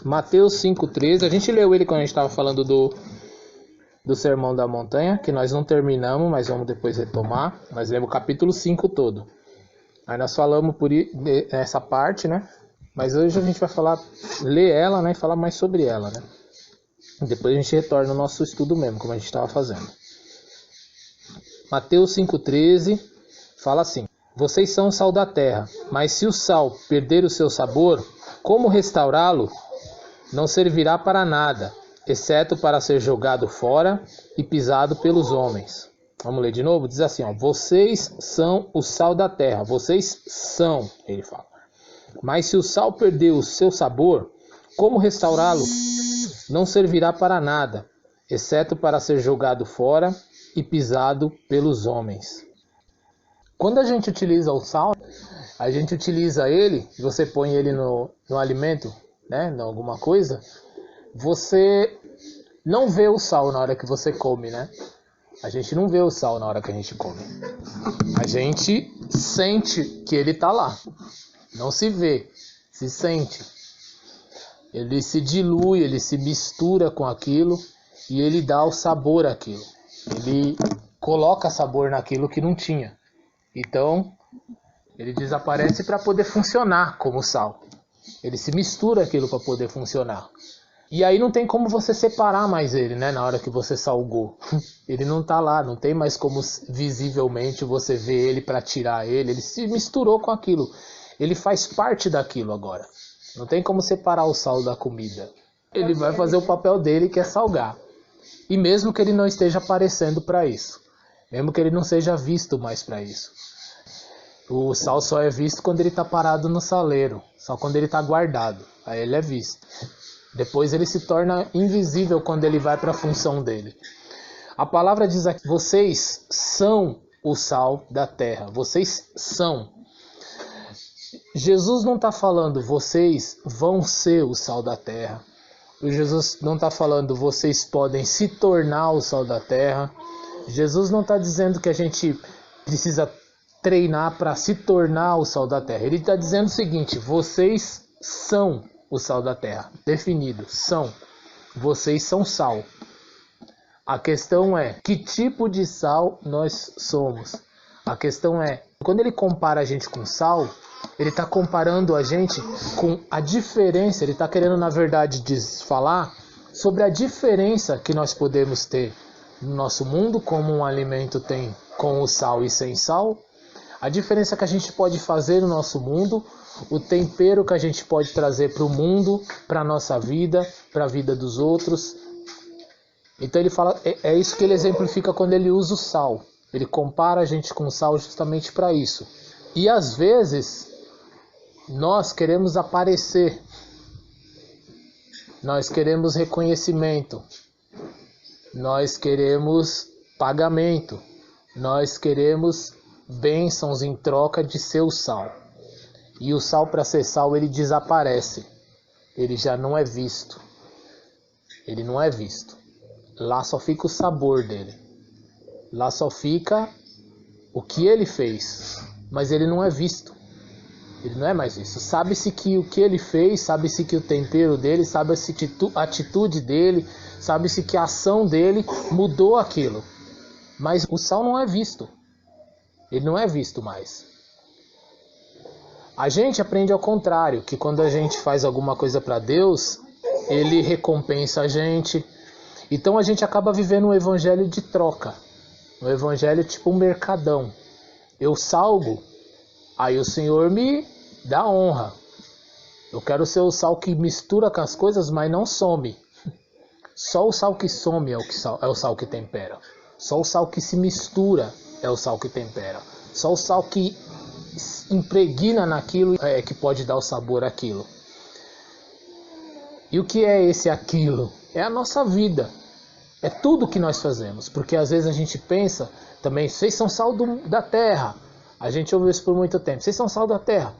Mateus 5,13. A gente leu ele quando a gente estava falando do Sermão da Montanha, que nós não terminamos, mas vamos depois retomar. Nós lemos o capítulo 5 todo. Aí nós falamos essa parte, né? Mas hoje a gente vai ler ela, né? E falar mais sobre ela, né? Depois a gente retorna ao nosso estudo mesmo, como a gente estava fazendo. Mateus 5,13 fala assim: vocês são o sal da terra, mas se o sal perder o seu sabor, como restaurá-lo? Não servirá para nada, exceto para ser jogado fora e pisado pelos homens. Vamos ler de novo? Diz assim, ó: vocês são o sal da terra. Vocês são, ele fala. Mas se o sal perder o seu sabor, como restaurá-lo? Não servirá para nada, exceto para ser jogado fora e pisado pelos homens. Quando a gente utiliza o sal, a gente utiliza ele, você põe ele no alimento, né, em alguma coisa, você não vê o sal na hora que você come, né? A gente não vê o sal na hora que a gente come. A gente sente que ele está lá. Não se vê, se sente. Ele se dilui, ele se mistura com aquilo e ele dá o sabor àquilo. Ele coloca sabor naquilo que não tinha. Então, ele desaparece para poder funcionar como sal. Ele se mistura aquilo para poder funcionar. E aí não tem como você separar mais ele, né? Na hora que você salgou. Ele não está lá, não tem mais como visivelmente você ver ele para tirar ele. Ele se misturou com aquilo. Ele faz parte daquilo agora. Não tem como separar o sal da comida. Ele vai fazer o papel dele, que é salgar. E mesmo que ele não esteja aparecendo para isso. Mesmo que ele não seja visto mais para isso. O sal só é visto quando ele está parado no saleiro. Só quando ele está guardado. Aí ele é visto. Depois ele se torna invisível quando ele vai para a função dele. A palavra diz aqui: vocês são o sal da terra. Vocês são. Jesus não está falando vocês vão ser o sal da terra. Jesus não está falando vocês podem se tornar o sal da terra. Jesus não está dizendo que a gente precisa treinar para se tornar o sal da terra. Ele está dizendo o seguinte: vocês são o sal da terra. Definido, são. Vocês são sal. A questão é, que tipo de sal nós somos? A questão é, quando ele compara a gente com sal, ele está comparando a gente com a diferença, ele está querendo, na verdade, falar sobre a diferença que nós podemos ter no nosso mundo, como um alimento tem com o sal e sem sal, a diferença que a gente pode fazer no nosso mundo, o tempero que a gente pode trazer para o mundo, para a nossa vida, para a vida dos outros. Então ele fala, é isso que ele exemplifica quando ele usa o sal. Ele compara a gente com o sal justamente para isso. E às vezes nós queremos aparecer, nós queremos reconhecimento, nós queremos pagamento, nós queremos bênçãos em troca de ser o sal. E o sal, para ser sal, ele desaparece. Ele já não é visto. Ele não é visto. Lá só fica o sabor dele. Lá só fica o que ele fez. Mas ele não é visto. Ele não é mais visto. Sabe-se que o que ele fez, sabe-se que o tempero dele, sabe-se a atitude dele, sabe-se que a ação dele mudou aquilo. Mas o sal não é visto. Ele não é visto mais. A gente aprende ao contrário, que quando a gente faz alguma coisa para Deus, ele recompensa a gente. Então a gente acaba vivendo um evangelho de troca. Um evangelho tipo um mercadão. Eu salgo, aí o Senhor me dá honra. Eu quero ser o sal que mistura com as coisas, mas não some. Só o sal que some é o sal que tempera. Só o sal que se mistura é o sal que tempera. Só o sal que impregna naquilo é que pode dar o sabor àquilo. E o que é esse aquilo? É a nossa vida. É tudo que nós fazemos. Porque às vezes a gente pensa também, vocês são sal da terra. A gente ouviu isso por muito tempo. Vocês são sal da terra.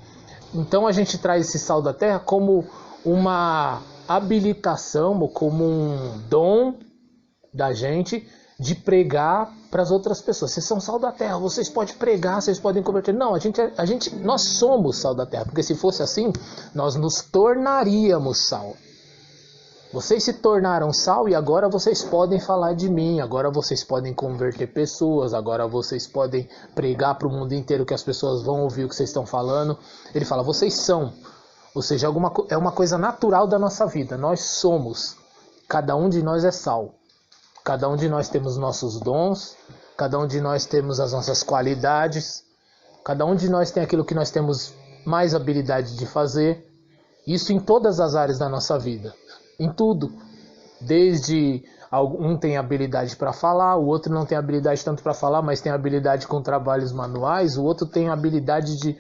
Então a gente traz esse sal da terra como uma habilitação, ou como um dom da gente de pregar para as outras pessoas. Vocês são sal da terra, vocês podem pregar, vocês podem converter. Não, nós somos sal da terra, porque se fosse assim, nós nos tornaríamos sal. Vocês se tornaram sal e agora vocês podem falar de mim, agora vocês podem converter pessoas, agora vocês podem pregar para o mundo inteiro que as pessoas vão ouvir o que vocês estão falando. Ele fala, vocês são, ou seja, é uma coisa natural da nossa vida, nós somos, cada um de nós é sal, cada um de nós temos nossos dons, cada um de nós temos as nossas qualidades, cada um de nós tem aquilo que nós temos mais habilidade de fazer, isso em todas as áreas da nossa vida. Em tudo, desde um tem habilidade para falar, o outro não tem habilidade tanto para falar, mas tem habilidade com trabalhos manuais, o outro tem habilidade de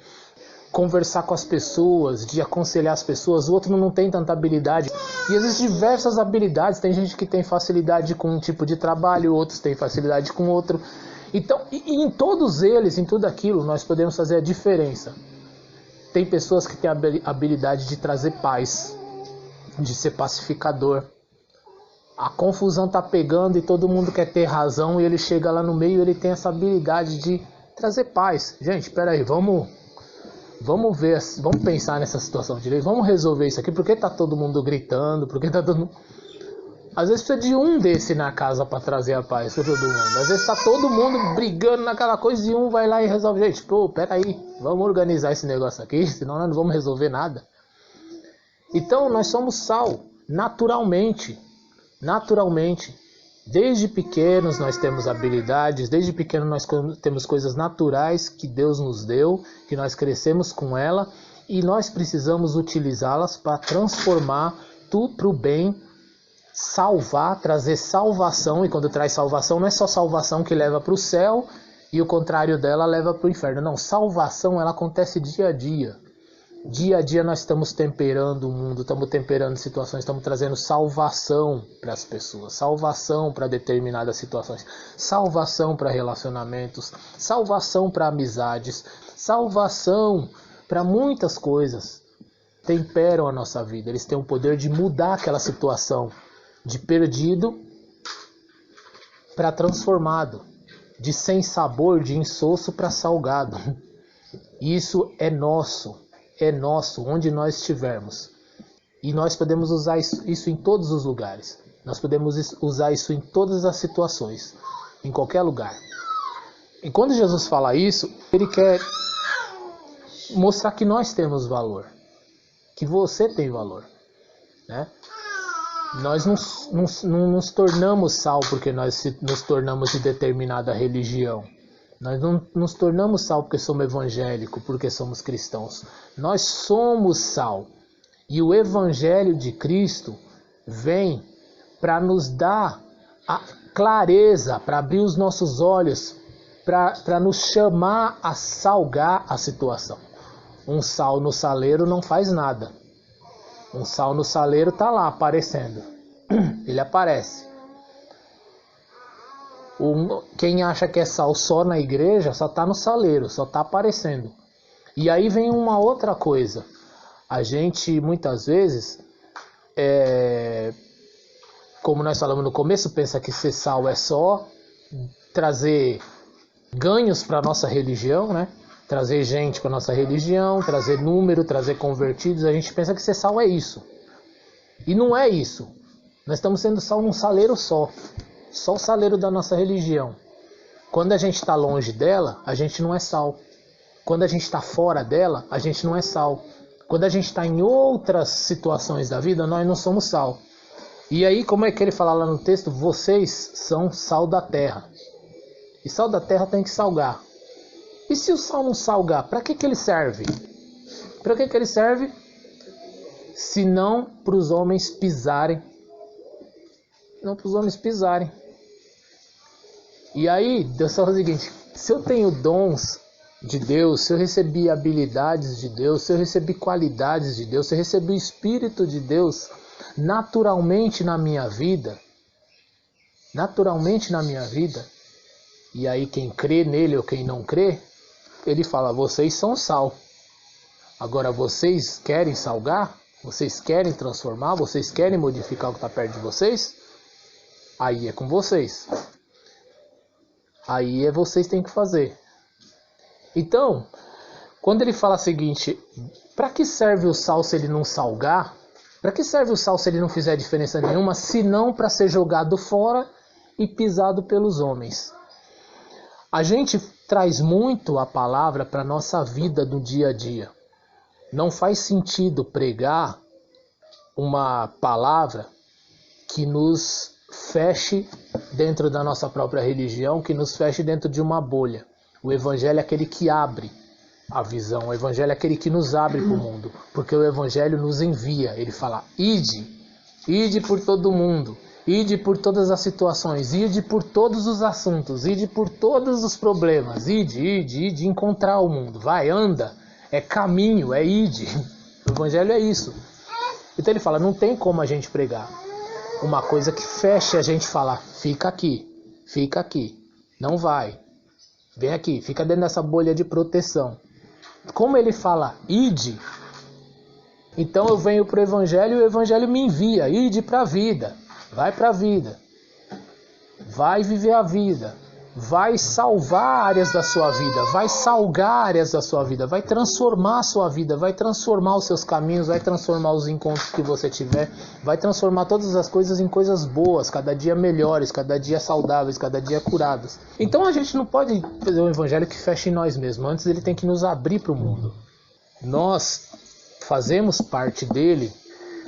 conversar com as pessoas, de aconselhar as pessoas, o outro não tem tanta habilidade. E existem diversas habilidades, tem gente que tem facilidade com um tipo de trabalho, outros têm facilidade com outro. Então, e em todos eles, em tudo aquilo, nós podemos fazer a diferença. Tem pessoas que têm a habilidade de trazer paz, de ser pacificador. A confusão tá pegando e todo mundo quer ter razão e ele chega lá no meio e ele tem essa habilidade de trazer paz. Gente, peraí, vamos ver, vamos pensar nessa situação direito, vamos resolver isso aqui. Por que tá todo mundo gritando? Por que tá todo mundo... Às vezes precisa de um desse na casa para trazer a paz para todo mundo. Às vezes tá todo mundo brigando naquela coisa e um vai lá e resolve. Gente, pô, peraí, vamos organizar esse negócio aqui, senão nós não vamos resolver nada. Então nós somos sal, naturalmente. Desde pequenos nós temos habilidades, desde pequeno nós temos coisas naturais que Deus nos deu, que nós crescemos com ela e nós precisamos utilizá-las para transformar tudo para o bem, salvar, trazer salvação. E quando traz salvação não é só salvação que leva para o céu e o contrário dela leva para o inferno. Não, salvação ela acontece dia a dia. Dia a dia nós estamos temperando o mundo, estamos temperando situações, estamos trazendo salvação para as pessoas, salvação para determinadas situações, salvação para relacionamentos, salvação para amizades, salvação para muitas coisas. Temperam a nossa vida, eles têm o poder de mudar aquela situação de perdido para transformado, de sem sabor, de insosso para salgado. Isso é nosso, onde nós estivermos. E nós podemos usar isso em todos os lugares. Nós podemos usar isso em todas as situações, em qualquer lugar. E quando Jesus fala isso, ele quer mostrar que nós temos valor, que você tem valor, né? Nós não nos tornamos sal porque nós nos tornamos de determinada religião. Nós não nos tornamos sal porque somos evangélicos, porque somos cristãos. Nós somos sal. E o evangelho de Cristo vem para nos dar a clareza, para abrir os nossos olhos, para nos chamar a salgar a situação. Um sal no saleiro não faz nada. Um sal no saleiro está lá aparecendo. Ele aparece. Quem acha que é sal só na igreja, só está no saleiro, só está aparecendo. E aí vem uma outra coisa. A gente muitas vezes, como nós falamos no começo, pensa que ser sal é só trazer ganhos para a nossa religião, né? Trazer gente para a nossa religião, trazer número, trazer convertidos. A gente pensa que ser sal é isso. E não é isso. Nós estamos sendo sal num saleiro só o saleiro da nossa religião. Quando a gente está longe dela, a gente não é sal. Quando a gente está fora dela, a gente não é sal. Quando a gente está em outras situações da vida, nós não somos sal. E aí, como é que ele fala lá no texto? Vocês são sal da terra. E sal da terra tem que salgar. E se o sal não salgar, para que ele serve? Para que ele serve? Se não para os homens pisarem. Não para os homens pisarem. E aí, Deus fala o seguinte: se eu tenho dons de Deus, se eu recebi habilidades de Deus, se eu recebi qualidades de Deus, se eu recebi o Espírito de Deus naturalmente na minha vida, e aí quem crê nele ou quem não crê, ele fala, vocês são sal. Agora vocês querem salgar? Vocês querem transformar? Vocês querem modificar o que está perto de vocês? Aí é com vocês. Aí vocês têm que fazer. Então, quando ele fala o seguinte, para que serve o sal se ele não salgar? Para que serve o sal se ele não fizer diferença nenhuma, senão para ser jogado fora e pisado pelos homens? A gente traz muito a palavra para a nossa vida do dia a dia. Não faz sentido pregar uma palavra que nos feche dentro da nossa própria religião, que nos feche dentro de uma bolha. O evangelho é aquele que abre a visão, o evangelho é aquele que nos abre para o mundo, porque o evangelho nos envia. Ele fala: ide por todo mundo, ide por todas as situações, ide por todos os assuntos, ide por todos os problemas, ide encontrar o mundo, vai, anda, é caminho, é ide. O evangelho é isso. Então ele fala: não tem como a gente pregar uma coisa que feche a gente falar: fica aqui, não vai, vem aqui, fica dentro dessa bolha de proteção. Como ele fala ide, então eu venho para o evangelho e o evangelho me envia: ide para a vida, vai para a vida, vai viver a vida, vai salvar áreas da sua vida, vai salgar áreas da sua vida, vai transformar a sua vida, vai transformar os seus caminhos, vai transformar os encontros que você tiver, vai transformar todas as coisas em coisas boas, cada dia melhores, cada dia saudáveis, cada dia curadas. Então a gente não pode fazer um evangelho que feche em nós mesmos, antes ele tem que nos abrir para o mundo. Nós fazemos parte dele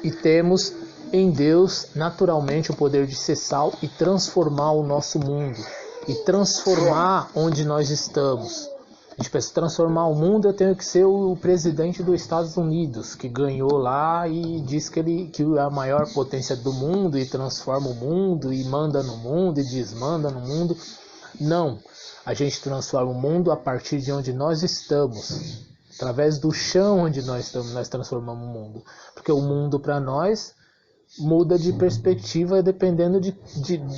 e temos em Deus naturalmente o poder de ser sal e transformar o nosso mundo. E transformar onde nós estamos. A gente pensa, transformar o mundo, eu tenho que ser o presidente dos Estados Unidos, que ganhou lá e diz que é a maior potência do mundo e transforma o mundo e manda no mundo e desmanda no mundo. Não, a gente transforma o mundo a partir de onde nós estamos. Através do chão onde nós estamos, nós transformamos o mundo. Porque o mundo para nós muda de perspectiva dependendo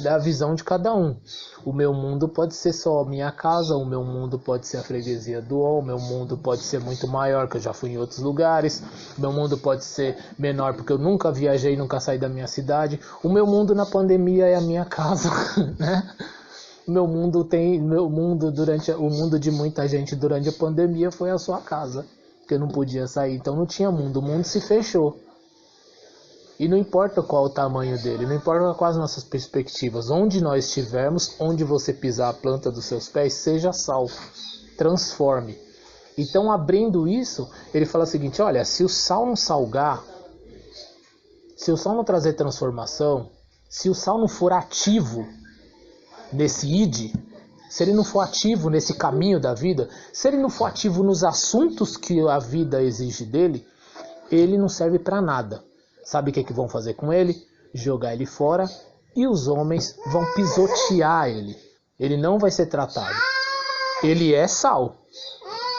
da visão de cada um. O meu mundo pode ser só a minha casa, o meu mundo pode ser a freguesia do O, o meu mundo pode ser muito maior, que eu já fui em outros lugares, o meu mundo pode ser menor porque eu nunca viajei, nunca saí da minha cidade. O meu mundo na pandemia é a minha casa, né? O mundo de muita gente durante a pandemia foi a sua casa, porque eu não podia sair, então não tinha mundo, o mundo se fechou. E não importa qual o tamanho dele, não importa quais as nossas perspectivas, onde nós estivermos, onde você pisar a planta dos seus pés, seja sal, transforme. Então, abrindo isso, ele fala o seguinte: olha, se o sal não salgar, se o sal não trazer transformação, se o sal não for ativo nesse id, se ele não for ativo nesse caminho da vida, se ele não for ativo nos assuntos que a vida exige dele, ele não serve para nada. Sabe o que vão fazer com ele? Jogar ele fora e os homens vão pisotear ele. Ele não vai ser tratado. Ele é sal,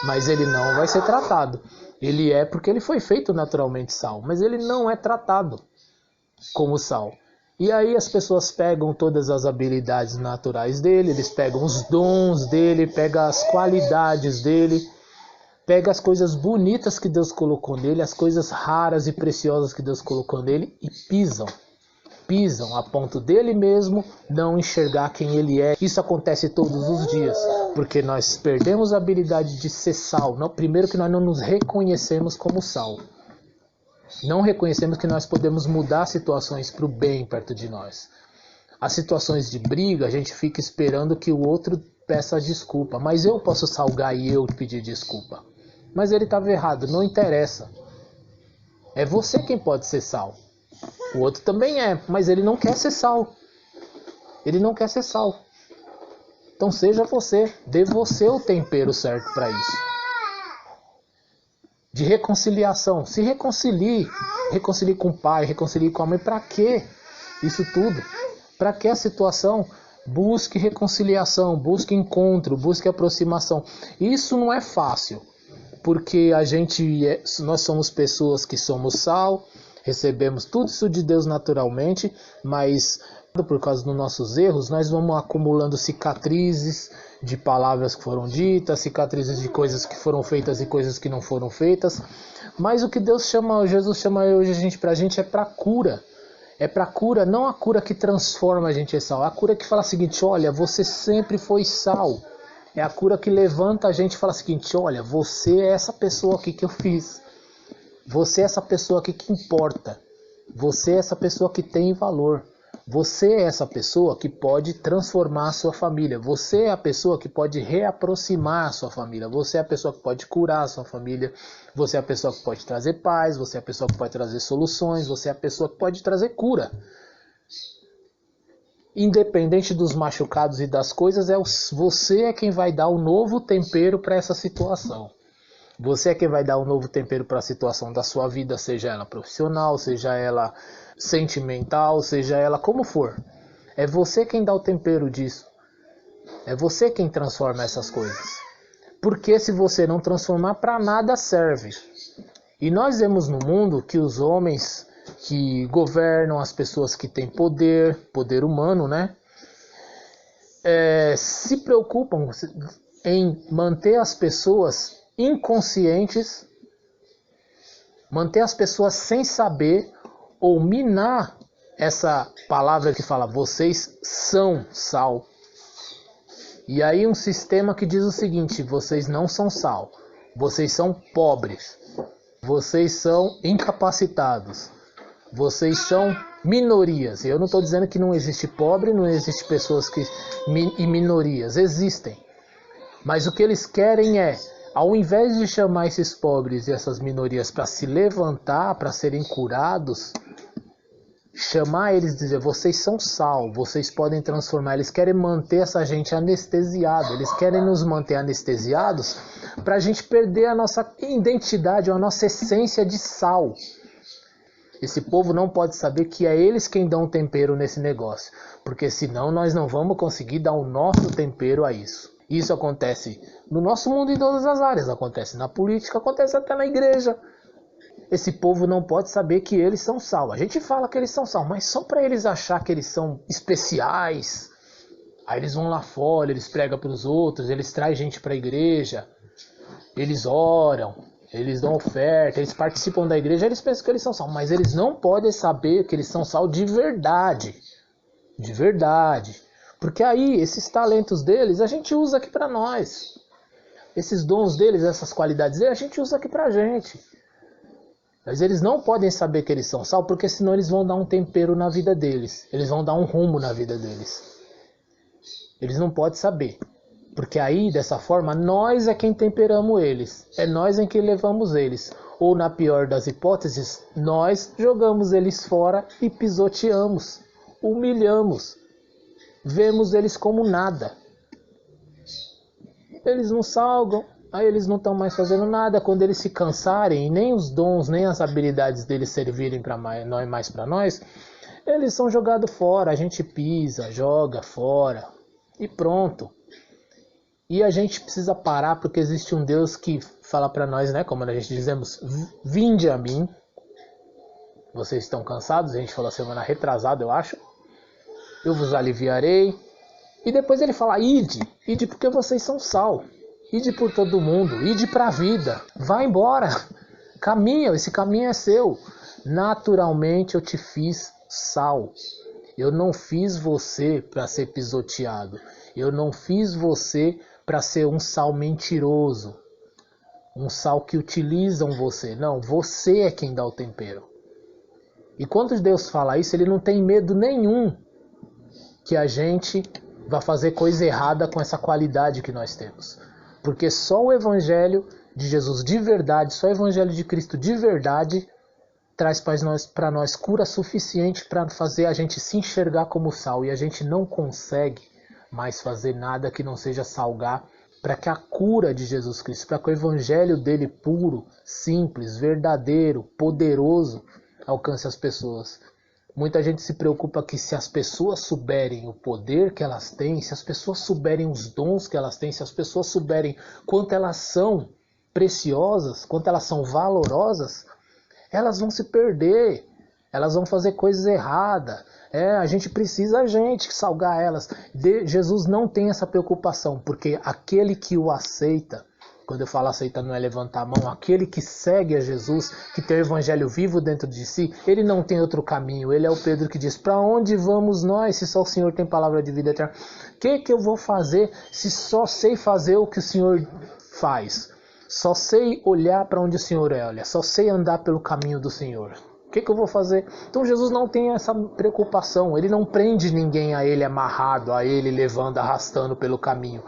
mas ele não vai ser tratado. Ele é porque ele foi feito naturalmente sal, mas ele não é tratado como sal. E aí as pessoas pegam todas as habilidades naturais dele, eles pegam os dons dele, pegam as qualidades dele, pega as coisas bonitas que Deus colocou nele, as coisas raras e preciosas que Deus colocou nele e pisam a ponto dele mesmo não enxergar quem ele é. Isso acontece todos os dias, porque nós perdemos a habilidade de ser sal. Primeiro que nós não nos reconhecemos como sal. Não reconhecemos que nós podemos mudar situações para o bem perto de nós. As situações de briga, a gente fica esperando que o outro peça desculpa. Mas eu posso salgar e eu pedir desculpa. Mas ele estava errado, não interessa. É você quem pode ser sal. O outro também é, mas ele não quer ser sal. Ele não quer ser sal. Então seja você, dê você o tempero certo para isso. De reconciliação, se reconcilie. Reconcilie com o pai, reconcilie com a mãe. Para quê isso tudo? Para que a situação? Busque reconciliação, busque encontro, busque aproximação. Isso não é fácil. Porque nós somos pessoas que somos sal, recebemos tudo isso de Deus naturalmente, mas por causa dos nossos erros, nós vamos acumulando cicatrizes de palavras que foram ditas, cicatrizes de coisas que foram feitas e coisas que não foram feitas. Mas o que Jesus chama hoje pra gente é para cura. É para cura, não a cura que transforma a gente em sal, é a cura que fala o seguinte: olha, você sempre foi sal. É a cura que levanta a gente e fala o seguinte: olha, você é essa pessoa aqui que eu fiz. Você é essa pessoa aqui que importa. Você é essa pessoa que tem valor. Você é essa pessoa que pode transformar a sua família. Você é a pessoa que pode reaproximar a sua família. Você é a pessoa que pode curar a sua família. Você é a pessoa que pode trazer paz. Você é a pessoa que pode trazer soluções. Você é a pessoa que pode trazer cura. Independente dos machucados e das coisas, você é quem vai dar o novo tempero para essa situação. Você é quem vai dar um novo tempero para a situação da sua vida, seja ela profissional, seja ela sentimental, seja ela como for. É você quem dá o tempero disso. É você quem transforma essas coisas. Porque se você não transformar, para nada serve. E nós vemos no mundo que os homens que governam, as pessoas que têm poder humano, né? Se preocupam em manter as pessoas inconscientes, manter as pessoas sem saber, ou minar essa palavra que fala vocês são sal. E aí um sistema que diz o seguinte: vocês não são sal, vocês são pobres, vocês são incapacitados, vocês são minorias. E eu não estou dizendo que não existe pobre, não existe pessoas e minorias, existem. Mas o que eles querem é, ao invés de chamar esses pobres e essas minorias para se levantar, para serem curados, chamar eles e dizer, vocês são sal, vocês podem transformar. Eles querem manter essa gente anestesiada, eles querem nos manter anestesiados para a gente perder a nossa identidade, a nossa essência de sal. Esse povo não pode saber que é eles quem dão o tempero nesse negócio, porque senão nós não vamos conseguir dar o nosso tempero a isso. Isso acontece no nosso mundo em todas as áreas, acontece na política, acontece até na igreja. Esse povo não pode saber que eles são sal. A gente fala que eles são sal, mas só para eles achar que eles são especiais. Aí eles vão lá fora, eles pregam para os outros, eles trazem gente para a igreja, eles oram, eles dão oferta, eles participam da igreja, eles pensam que eles são sal, mas eles não podem saber que eles são sal de verdade. De verdade. Porque aí, esses talentos deles, a gente usa aqui para nós. Esses dons deles, essas qualidades deles, a gente usa aqui para a gente. Mas eles não podem saber que eles são sal, porque senão eles vão dar um tempero na vida deles. Eles vão dar um rumo na vida deles. Eles não podem saber. Porque aí, dessa forma, nós é quem temperamos eles. É nós em quem levamos eles. Ou, na pior das hipóteses, nós jogamos eles fora e pisoteamos. Humilhamos. Vemos eles como nada. Eles não salgam, aí eles não estão mais fazendo nada. Quando eles se cansarem, e nem os dons, nem as habilidades deles servirem mais para nós, eles são jogados fora. A gente pisa, joga fora e pronto. E a gente precisa parar, porque existe um Deus que fala para nós, né? Como a gente dizemos, vinde a mim. Vocês estão cansados? A gente falou semana retrasada, eu acho. Eu vos aliviarei. E depois ele fala, ide porque vocês são sal. Ide por todo mundo, ide para a vida. Vai embora, caminha, esse caminho é seu. Naturalmente eu te fiz sal. Eu não fiz você para ser pisoteado. Eu não fiz você para ser um sal mentiroso. Um sal que utilizam você. Não, você é quem dá o tempero. E quando Deus fala isso, ele não tem medo nenhum que a gente vai fazer coisa errada com essa qualidade que nós temos. Porque só o Evangelho de Jesus de verdade, só o Evangelho de Cristo de verdade, traz para nós cura suficiente para fazer a gente se enxergar como sal. E a gente não consegue mais fazer nada que não seja salgar, para que a cura de Jesus Cristo, para que o Evangelho dele puro, simples, verdadeiro, poderoso, alcance as pessoas. Muita gente se preocupa que se as pessoas souberem o poder que elas têm, se as pessoas souberem os dons que elas têm, se as pessoas souberem quanto elas são preciosas, quanto elas são valorosas, elas vão se perder, elas vão fazer coisas erradas. A gente precisa salgar elas. Jesus não tem essa preocupação, porque aquele que o aceita, quando eu falo aceita não é levantar a mão, aquele que segue a Jesus, que tem o evangelho vivo dentro de si, ele não tem outro caminho. Ele é o Pedro que diz, para onde vamos nós se só o Senhor tem palavra de vida eterna? O que eu vou fazer se só sei fazer o que o Senhor faz? Só sei olhar para onde o Senhor olha, só sei andar pelo caminho do Senhor. que eu vou fazer? Então Jesus não tem essa preocupação, ele não prende ninguém a ele amarrado, a ele levando, arrastando pelo caminho.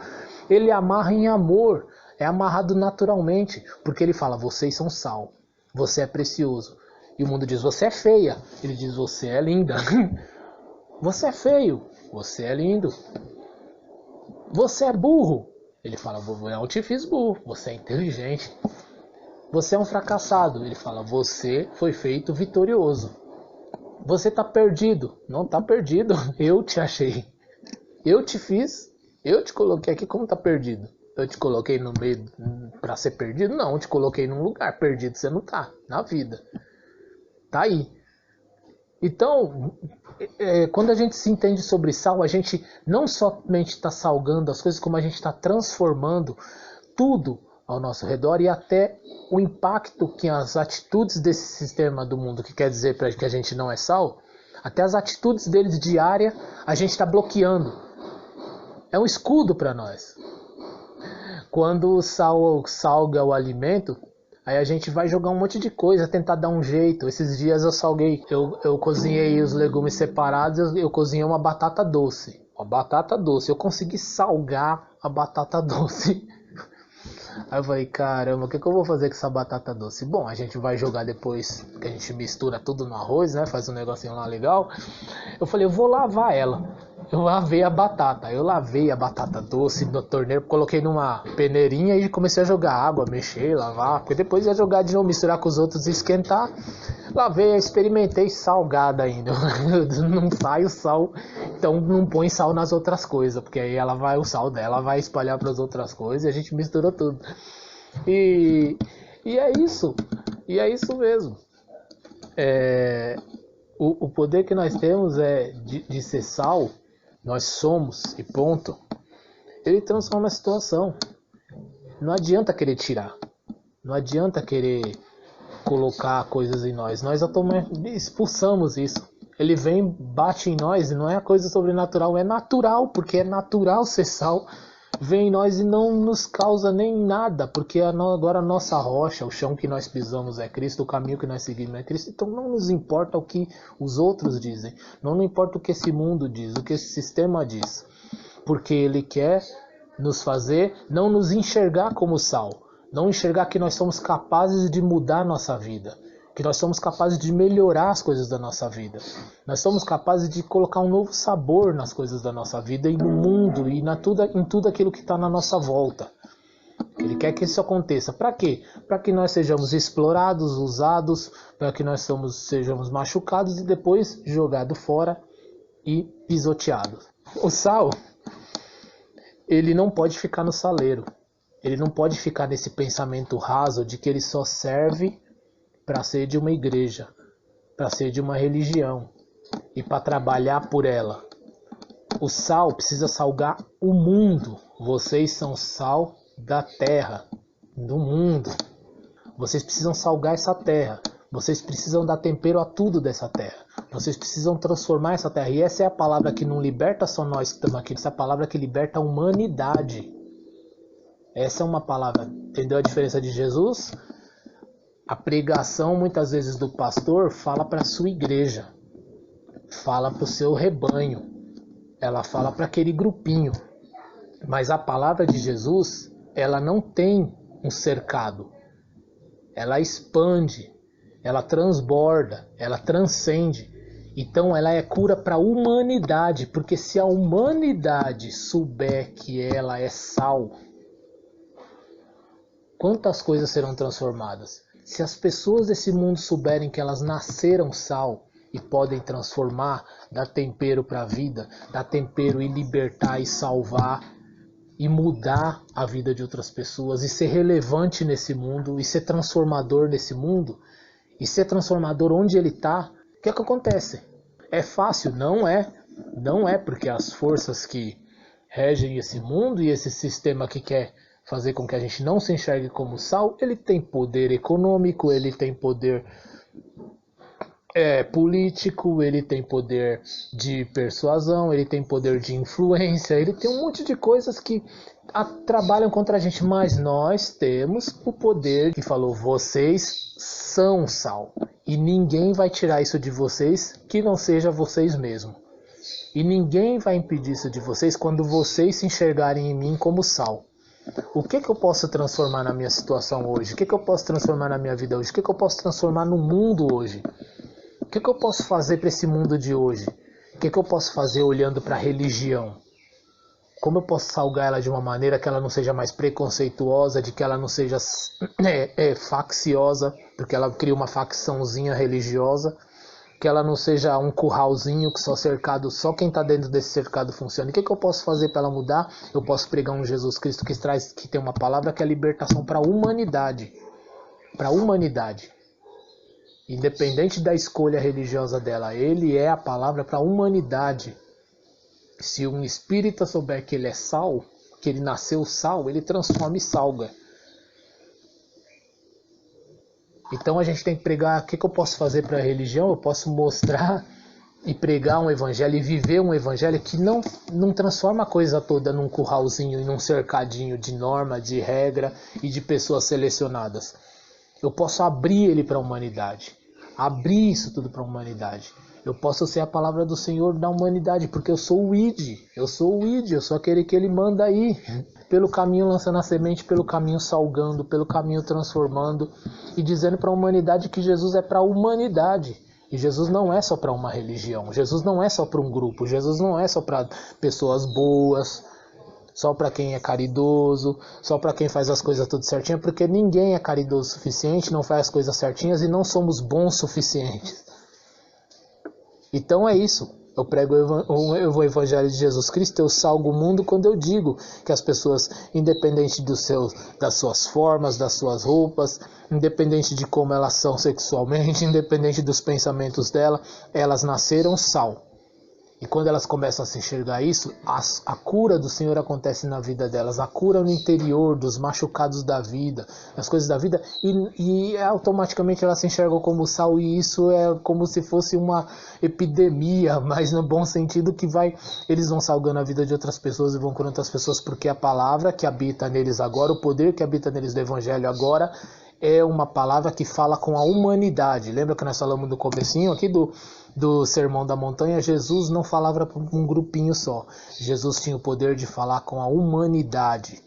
Ele amarra em amor, é amarrado naturalmente, porque ele fala, vocês são sal, você é precioso. E o mundo diz, você é feia. Ele diz, você é linda. Você é feio, você é lindo. Você é burro. Ele fala, eu te fiz burro, você é inteligente. Você é um fracassado. Ele fala, você foi feito vitorioso. Você está perdido. Não está perdido, eu te achei. Eu te fiz, eu te coloquei aqui como está perdido. Eu te coloquei no meio para ser perdido? Não, eu te coloquei num lugar perdido, você não tá, na vida. Tá aí. Então, quando a gente se entende sobre sal, a gente não somente está salgando as coisas, como a gente está transformando tudo ao nosso redor e até o impacto que as atitudes desse sistema do mundo, que quer dizer que a gente não é sal, até as atitudes deles diárias a gente está bloqueando. É um escudo para nós. Quando o sal salga o alimento, aí a gente vai jogar um monte de coisa, tentar dar um jeito. Esses dias eu salguei, eu cozinhei os legumes separados, eu cozinhei uma batata doce. Uma batata doce, eu consegui salgar a batata doce. Aí eu falei, caramba, o que eu vou fazer com essa batata doce? Bom, a gente vai jogar depois, que a gente mistura tudo no arroz, né? Faz um negocinho lá legal. Eu falei, eu vou lavar ela. Eu lavei a batata. Eu lavei a batata doce no torneiro, coloquei numa peneirinha e comecei a jogar água, mexer, lavar. Porque depois ia jogar de novo, misturar com os outros e esquentar. Lavei, experimentei salgada ainda. Não sai o sal, então não põe sal nas outras coisas, porque aí o sal dela vai espalhar para as outras coisas e a gente misturou tudo. E é isso. E é isso mesmo. O poder que nós temos é de ser sal, nós somos e ponto. Ele transforma a situação. Não adianta querer tirar. Não adianta querer colocar coisas em nós. Nós expulsamos isso. Ele vem, bate em nós e não é coisa sobrenatural. É natural, porque é natural ser sal. Vem em nós e não nos causa nem nada, porque agora a nossa rocha, o chão que nós pisamos é Cristo, o caminho que nós seguimos é Cristo, então não nos importa o que os outros dizem, não importa o que esse mundo diz, o que esse sistema diz, porque ele quer nos fazer não nos enxergar como sal, não enxergar que nós somos capazes de mudar nossa vida, que nós somos capazes de melhorar as coisas da nossa vida. Nós somos capazes de colocar um novo sabor nas coisas da nossa vida e no mundo e em tudo aquilo que está na nossa volta. Ele quer que isso aconteça. Para quê? Para que nós sejamos explorados, usados, para que nós sejamos machucados e depois jogados fora e pisoteados. O sal, ele não pode ficar no saleiro. Ele não pode ficar nesse pensamento raso de que ele só serve para ser de uma igreja, para ser de uma religião e para trabalhar por ela. O sal precisa salgar o mundo. Vocês são sal da terra, do mundo. Vocês precisam salgar essa terra. Vocês precisam dar tempero a tudo dessa terra. Vocês precisam transformar essa terra. E essa é a palavra que não liberta só nós que estamos aqui. Essa é a palavra que liberta a humanidade. Essa é uma palavra. Entendeu a diferença de Jesus? A pregação, muitas vezes, do pastor fala para a sua igreja, fala para o seu rebanho, ela fala para aquele grupinho. Mas a palavra de Jesus, ela não tem um cercado. Ela expande, ela transborda, ela transcende. Então ela é cura para a humanidade, porque se a humanidade souber que ela é sal, quantas coisas serão transformadas? Se as pessoas desse mundo souberem que elas nasceram sal e podem transformar, dar tempero para a vida, dar tempero e libertar e salvar e mudar a vida de outras pessoas e ser relevante nesse mundo e ser transformador nesse mundo e ser transformador onde ele está, o que acontece? É fácil? Não é. Não é, porque as forças que regem esse mundo e esse sistema que quer fazer com que a gente não se enxergue como sal, ele tem poder econômico, ele tem poder político, ele tem poder de persuasão, ele tem poder de influência, ele tem um monte de coisas que trabalham contra a gente, mas nós temos o poder que falou, vocês são sal. E ninguém vai tirar isso de vocês que não seja vocês mesmos. E ninguém vai impedir isso de vocês quando vocês se enxergarem em mim como sal. O que eu posso transformar na minha situação hoje? O que eu posso transformar na minha vida hoje? O que eu posso transformar no mundo hoje? O que eu posso fazer para esse mundo de hoje? O que eu posso fazer olhando para a religião? Como eu posso salgar ela de uma maneira que ela não seja mais preconceituosa, de que ela não seja facciosa, porque ela cria uma facçãozinha religiosa, que ela não seja um curralzinho que só cercado, só quem está dentro desse cercado funciona. E o que eu posso fazer para ela mudar? Eu posso pregar um Jesus Cristo que tem uma palavra que é a libertação para a humanidade. Para a humanidade. Independente da escolha religiosa dela, ele é a palavra para a humanidade. Se um espírita souber que ele é sal, que ele nasceu sal, ele transforma e salga. Então a gente tem que pregar. O que eu posso fazer para a religião? Eu posso mostrar e pregar um evangelho e viver um evangelho que não transforma a coisa toda num curralzinho e num cercadinho de norma, de regra e de pessoas selecionadas. Eu posso abrir ele para a humanidade. Abrir isso tudo para a humanidade. Eu posso ser a palavra do Senhor da humanidade, porque eu sou o ID. Eu sou o ID, eu sou aquele que ele manda aí. Pelo caminho lançando a semente, pelo caminho salgando, pelo caminho transformando. E dizendo para a humanidade que Jesus é para a humanidade. E Jesus não é só para uma religião. Jesus não é só para um grupo. Jesus não é só para pessoas boas. Só para quem é caridoso. Só para quem faz as coisas tudo certinho. Porque ninguém é caridoso o suficiente, não faz as coisas certinhas e não somos bons o suficientes. Então é isso, eu prego o evangelho de Jesus Cristo, eu salgo o mundo quando eu digo que as pessoas, independente das suas formas, das suas roupas, independente de como elas são sexualmente, independente dos pensamentos dela, elas nasceram sal. E quando elas começam a se enxergar isso, a cura do Senhor acontece na vida delas, a cura no interior dos machucados da vida, das coisas da vida, e automaticamente elas se enxergam como sal, e isso é como se fosse uma epidemia, mas no bom sentido que eles vão salgando a vida de outras pessoas e vão curando outras pessoas, porque a palavra que habita neles agora, o poder que habita neles do Evangelho agora, é uma palavra que fala com a humanidade. Lembra que nós falamos no comecinho aqui do Sermão da Montanha? Jesus não falava para um grupinho só. Jesus tinha o poder de falar com a humanidade,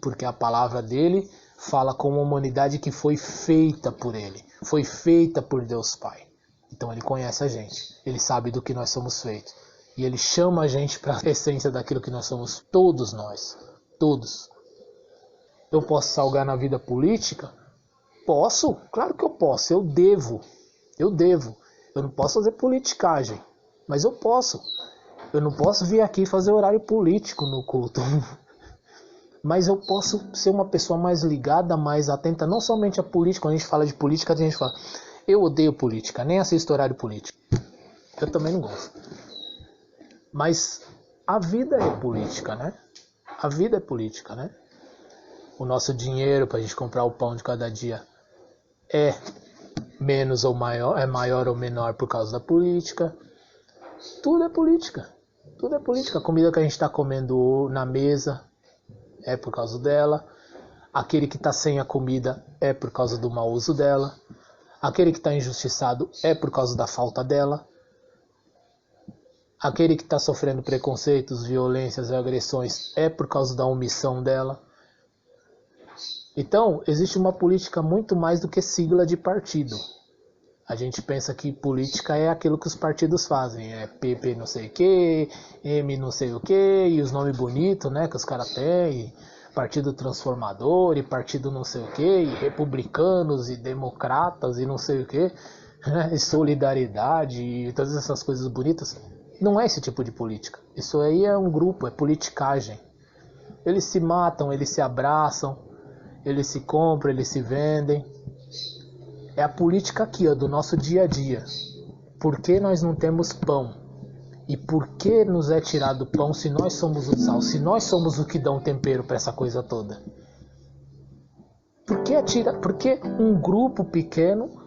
porque a palavra dele fala com uma humanidade que foi feita por ele, foi feita por Deus Pai. Então ele conhece a gente, ele sabe do que nós somos feitos, e ele chama a gente para a essência daquilo que nós somos, todos nós, todos. Eu posso salgar na vida política? Posso, claro que eu posso, eu devo. Eu não posso fazer politicagem, mas eu posso. Eu não posso vir aqui fazer horário político no culto. Mas eu posso ser uma pessoa mais ligada, mais atenta, não somente à política. Quando a gente fala de política, a gente fala, eu odeio política, nem assisto horário político. Eu também não gosto. Mas a vida é política, né? A vida é política, né? O nosso dinheiro para a gente comprar o pão de cada dia é menos ou maior, é maior ou menor por causa da política. Tudo é política. Tudo é política. A comida que a gente está comendo na mesa é por causa dela. Aquele que está sem a comida é por causa do mau uso dela. Aquele que está injustiçado é por causa da falta dela. Aquele que está sofrendo preconceitos, violências e agressões é por causa da omissão dela. Então, existe uma política muito mais do que sigla de partido. A gente pensa que política é aquilo que os partidos fazem. É PP não sei o que, M não sei o que, e os nomes bonitos, né, que os caras têm. Partido Transformador, e Partido não sei o que, e Republicanos, e Democratas, e não sei o que, e Solidariedade, e todas essas coisas bonitas. Não é esse tipo de política. Isso aí é um grupo, é politicagem. Eles se matam, eles se abraçam, eles se compram, eles se vendem. É a política aqui, ó, do nosso dia a dia. Por que nós não temos pão? E por que nos é tirado o pão se nós somos o sal? Se nós somos o que dá um tempero para essa coisa toda? Por que um grupo pequeno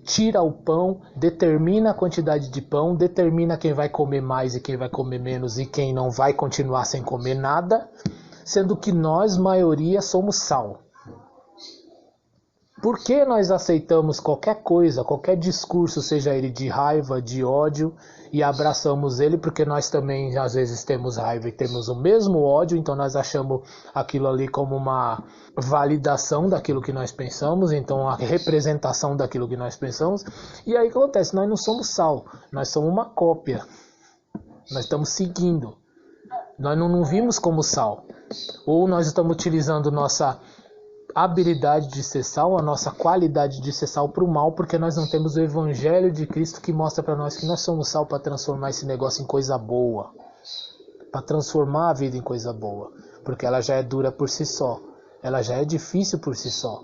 tira o pão, determina a quantidade de pão, determina quem vai comer mais e quem vai comer menos e quem não vai continuar sem comer nada, sendo que nós, maioria, somos sal? Por que nós aceitamos qualquer coisa, qualquer discurso, seja ele de raiva, de ódio, e abraçamos ele? Porque nós também às vezes temos raiva e temos o mesmo ódio, então nós achamos aquilo ali como uma validação daquilo que nós pensamos, então a representação daquilo que nós pensamos. E aí o que acontece? Nós não somos sal, nós somos uma cópia. Nós estamos seguindo. Nós não vimos como sal. Ou nós estamos utilizando nossa habilidade de ser sal, a nossa qualidade de ser sal para o mal, porque nós não temos o Evangelho de Cristo que mostra para nós que nós somos sal para transformar esse negócio em coisa boa, para transformar a vida em coisa boa, porque ela já é dura por si só, ela já é difícil por si só,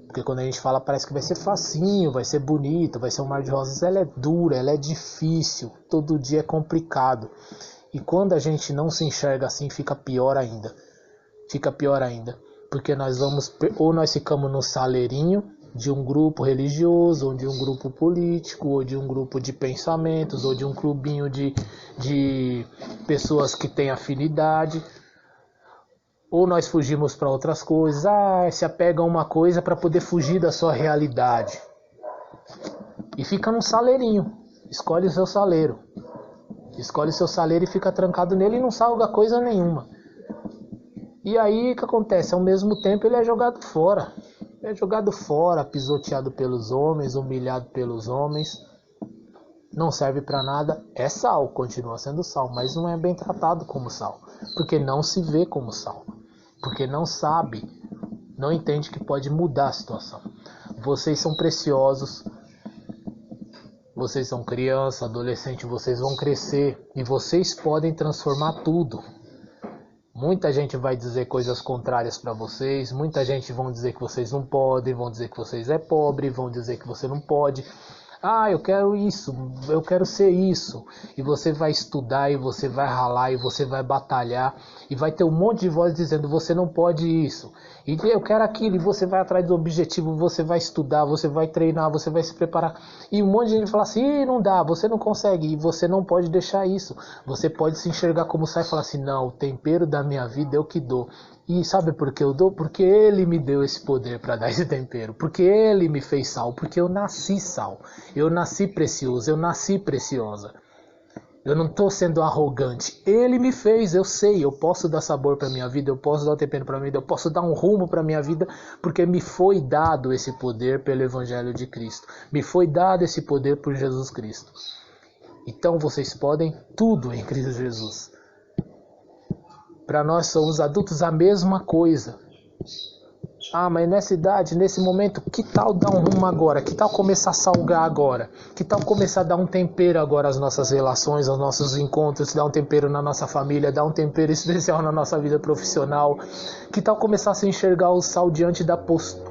porque quando a gente fala parece que vai ser facinho, vai ser bonito, vai ser um mar de rosas. Ela é dura, ela é difícil, todo dia é complicado, e quando a gente não se enxerga assim fica pior ainda, porque ou nós ficamos no saleirinho de um grupo religioso, ou de um grupo político, ou de um grupo de pensamentos, ou de um clubinho de pessoas que têm afinidade, ou nós fugimos para outras coisas, se apega a uma coisa para poder fugir da sua realidade, e fica num saleirinho, escolhe o seu saleiro e fica trancado nele e não salga coisa nenhuma. E aí o que acontece? Ao mesmo tempo ele é jogado fora. Pisoteado pelos homens, humilhado pelos homens. Não serve para nada. É sal, continua sendo sal, mas não é bem tratado como sal. Porque não se vê como sal. Porque não sabe, não entende que pode mudar a situação. Vocês são preciosos. Vocês são criança, adolescente, vocês vão crescer. E vocês podem transformar tudo. Muita gente vai dizer coisas contrárias para vocês, muita gente vão dizer que vocês não podem, vão dizer que vocês é pobre, vão dizer que você não pode. Eu quero isso, eu quero ser isso. E você vai estudar, e você vai ralar, e você vai batalhar, e vai ter um monte de voz dizendo você não pode isso. E eu quero aquilo, e você vai atrás do objetivo, você vai estudar, você vai treinar, você vai se preparar. E um monte de gente fala assim, não dá, você não consegue, e você não pode deixar isso. Você pode se enxergar como sai e falar assim, não, o tempero da minha vida é o que dou. E sabe por que eu dou? Porque Ele me deu esse poder para dar esse tempero. Porque Ele me fez sal. Porque eu nasci sal. Eu nasci precioso. Eu nasci preciosa. Eu não estou sendo arrogante. Ele me fez, eu sei. Eu posso dar sabor para minha vida. Eu posso dar um tempero para minha vida. Eu posso dar um rumo para minha vida. Porque me foi dado esse poder pelo Evangelho de Cristo. Me foi dado esse poder por Jesus Cristo. Então vocês podem tudo em Cristo Jesus. Para nós somos adultos a mesma coisa. Mas nessa idade, nesse momento, que tal dar um rumo agora? Que tal começar a salgar agora? Que tal começar a dar um tempero agora às nossas relações, aos nossos encontros, dar um tempero na nossa família, dar um tempero especial na nossa vida profissional? Que tal começar a se enxergar o sal diante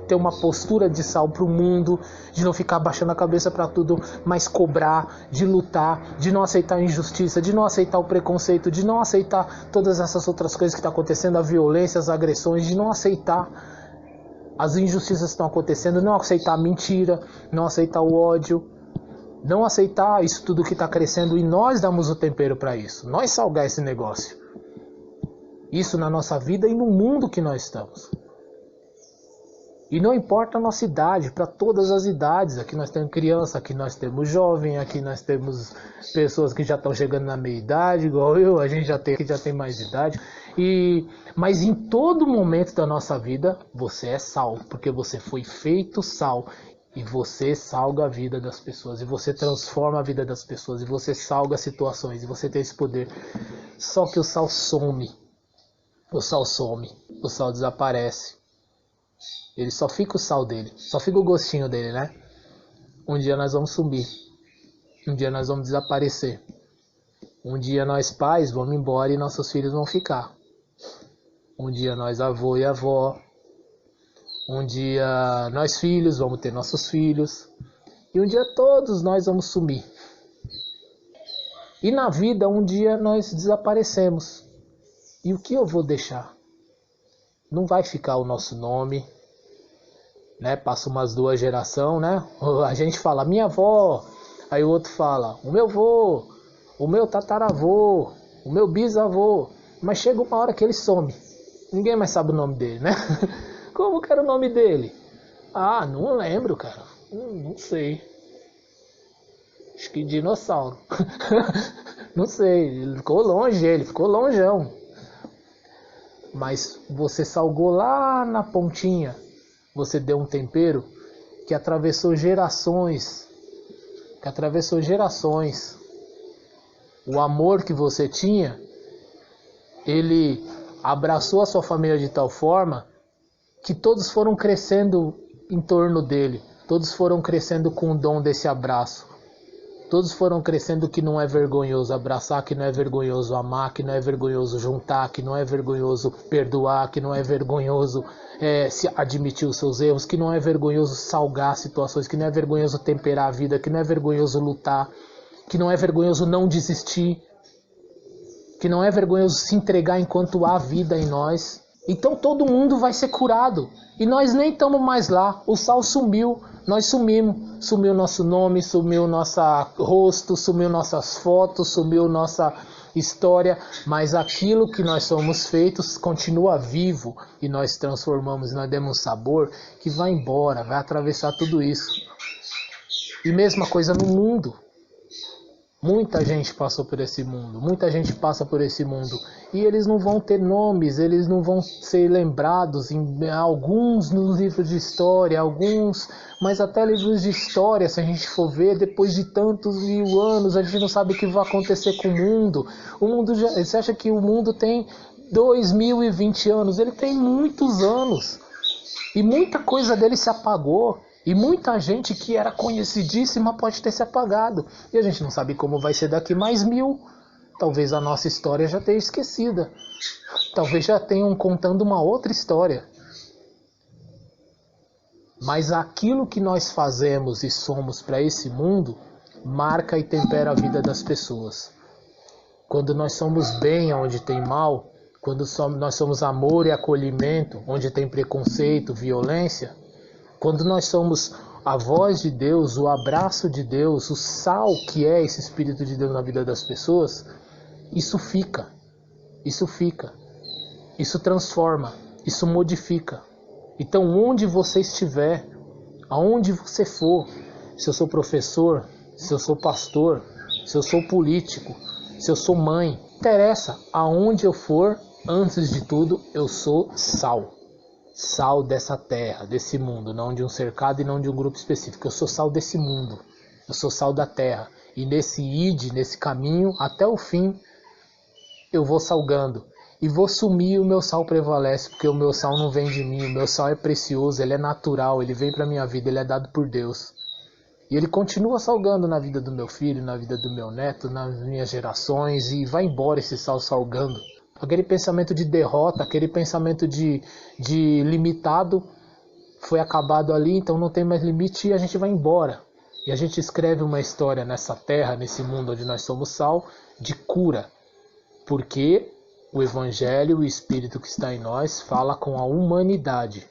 ter uma postura de sal para o mundo, de não ficar baixando a cabeça para tudo, mas cobrar, de lutar, de não aceitar a injustiça, de não aceitar o preconceito, de não aceitar todas essas outras coisas que estão acontecendo, a violência, as agressões, de não aceitar as injustiças que estão acontecendo, não aceitar a mentira, não aceitar o ódio, não aceitar isso tudo que está crescendo, e nós damos o tempero para isso, nós salgar esse negócio. Isso na nossa vida e no mundo que nós estamos. E não importa a nossa idade, para todas as idades. Aqui nós temos criança, aqui nós temos jovem, aqui nós temos pessoas que já estão chegando na meia idade, igual eu, a gente já tem mais idade. Mas em todo momento da nossa vida, você é sal, porque você foi feito sal. E você salga a vida das pessoas, e você transforma a vida das pessoas, e você salga situações, e você tem esse poder. Só que o sal some, o sal desaparece. Ele só fica o sal dele, só fica o gostinho dele, né? Um dia nós vamos sumir, um dia nós vamos desaparecer. Um dia nós pais vamos embora e nossos filhos vão ficar. Um dia nós avô e avó. Um dia nós filhos vamos ter nossos filhos. E um dia todos nós vamos sumir. E na vida um dia nós desaparecemos. E o que eu vou deixar? Não vai ficar o nosso nome, né? Passa umas 2 gerações, né? A gente fala minha avó, aí o outro fala o meu avô, o meu tataravô, o meu bisavô. Mas chega uma hora que ele some. Ninguém mais sabe o nome dele, né? Como que era o nome dele? Ah, não lembro, cara. Não sei. Acho que dinossauro. Não sei, ele ficou longeão. Mas você salgou lá na pontinha. Você deu um tempero que atravessou gerações. O amor que você tinha, ele abraçou a sua família de tal forma que todos foram crescendo em torno dele. Todos foram crescendo com o dom desse abraço. Todos foram crescendo que não é vergonhoso abraçar, que não é vergonhoso amar, que não é vergonhoso juntar, que não é vergonhoso perdoar, que não é vergonhoso se admitir os seus erros, que não é vergonhoso salgar situações, que não é vergonhoso temperar a vida, que não é vergonhoso lutar, que não é vergonhoso não desistir, que não é vergonhoso se entregar enquanto há vida em nós. Então todo mundo vai ser curado. E nós nem estamos mais lá. O sal sumiu. Nós sumimos. Sumiu nosso nome, sumiu nosso rosto, sumiu nossas fotos, sumiu nossa história. Mas aquilo que nós somos feitos continua vivo. E nós transformamos, nós demos um sabor que vai embora, vai atravessar tudo isso. E mesma coisa no mundo. Muita gente passou por esse mundo, muita gente passa por esse mundo e eles não vão ter nomes, eles não vão ser lembrados, alguns nos livros de história, alguns, mas até livros de história, se a gente for ver, depois de tantos mil anos, a gente não sabe o que vai acontecer com o mundo. Você acha que o mundo tem 2020 anos? Ele tem muitos anos e muita coisa dele se apagou. E muita gente que era conhecidíssima pode ter se apagado. E a gente não sabe como vai ser daqui mais 1000. Talvez a nossa história já tenha esquecida. Talvez já tenham contando uma outra história. Mas aquilo que nós fazemos e somos para esse mundo marca e tempera a vida das pessoas. Quando nós somos bem onde tem mal, quando nós somos amor e acolhimento onde tem preconceito, violência, quando nós somos a voz de Deus, o abraço de Deus, o sal que é esse Espírito de Deus na vida das pessoas, isso transforma, isso modifica. Então onde você estiver, aonde você for, se eu sou professor, se eu sou pastor, se eu sou político, se eu sou mãe, não interessa, aonde eu for, antes de tudo, eu sou sal. Sal dessa terra, desse mundo, não de um cercado e não de um grupo específico. Eu sou sal desse mundo, eu sou sal da terra. E nesse nesse caminho, até o fim, eu vou salgando. E vou sumir, o meu sal prevalece, porque o meu sal não vem de mim, o meu sal é precioso, ele é natural, ele vem para minha vida, ele é dado por Deus. E ele continua salgando na vida do meu filho, na vida do meu neto, nas minhas gerações, e vai embora esse sal salgando. Aquele pensamento de derrota, aquele pensamento de limitado foi acabado ali, então não tem mais limite e a gente vai embora. E a gente escreve uma história nessa terra, nesse mundo onde nós somos sal, de cura. Porque o Evangelho, o Espírito que está em nós, fala com a humanidade.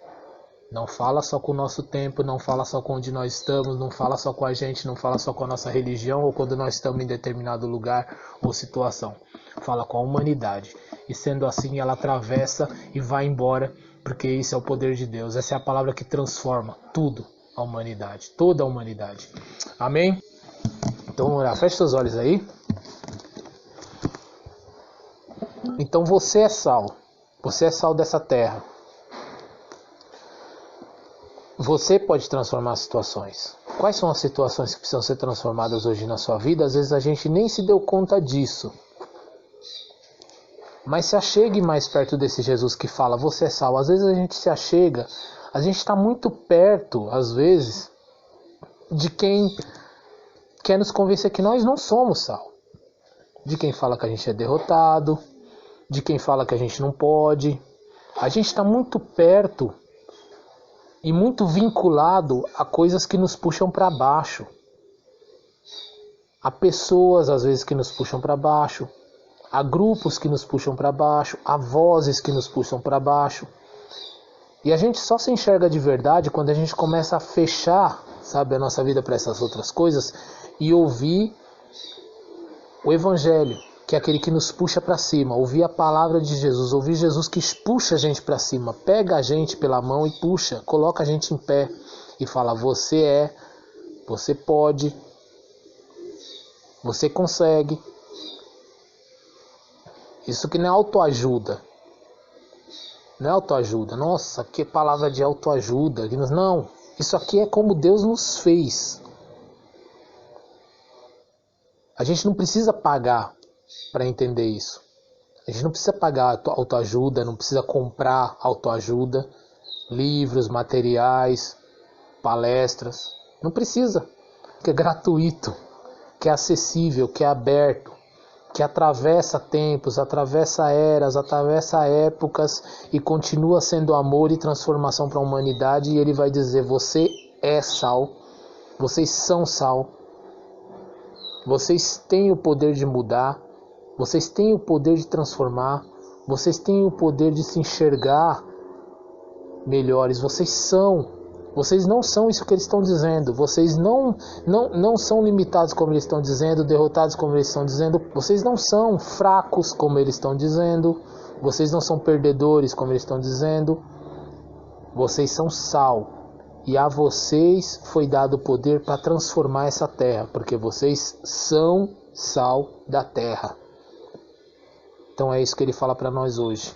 Não fala só com o nosso tempo, não fala só com onde nós estamos, não fala só com a gente, não fala só com a nossa religião ou quando nós estamos em determinado lugar ou situação. Fala com a humanidade. E sendo assim, ela atravessa e vai embora, porque isso é o poder de Deus. Essa é a palavra que transforma tudo, a humanidade, toda a humanidade. Amém? Então vamos orar. Feche seus olhos aí. Então você é sal. Você é sal dessa terra. Você pode transformar as situações. Quais são as situações que precisam ser transformadas hoje na sua vida? Às vezes a gente nem se deu conta disso. Mas se achegue mais perto desse Jesus que fala, você é sal. Às vezes a gente se achega, a gente está muito perto, às vezes, de quem quer nos convencer que nós não somos sal. De quem fala que a gente é derrotado, de quem fala que a gente não pode. A gente está muito perto e muito vinculado a coisas que nos puxam para baixo. Há pessoas, às vezes, que nos puxam para baixo. Há grupos que nos puxam para baixo, há vozes que nos puxam para baixo. E a gente só se enxerga de verdade quando a gente começa a fechar, sabe, a nossa vida para essas outras coisas e ouvir o Evangelho, que é aquele que nos puxa para cima, ouvir a palavra de Jesus, ouvir Jesus que puxa a gente para cima, pega a gente pela mão e puxa, coloca a gente em pé. e fala: você pode, você consegue. Isso que não é autoajuda. Não é autoajuda. Nossa, que palavra de autoajuda. Não, isso aqui é como Deus nos fez. A gente não precisa pagar para entender isso. A gente não precisa pagar autoajuda, não precisa comprar autoajuda, livros, materiais, palestras. Não precisa. Que é gratuito, que é acessível, que é aberto, que atravessa tempos, atravessa eras, atravessa épocas e continua sendo amor e transformação para a humanidade. E ele vai dizer: você é sal, vocês são sal, vocês têm o poder de mudar, vocês têm o poder de transformar, vocês têm o poder de se enxergar melhores, vocês não são isso que eles estão dizendo, vocês não são limitados como eles estão dizendo, derrotados como eles estão dizendo, vocês não são fracos como eles estão dizendo, vocês não são perdedores como eles estão dizendo, vocês são sal. E a vocês foi dado o poder para transformar essa terra, porque vocês são sal da terra. Então é isso que ele fala para nós hoje.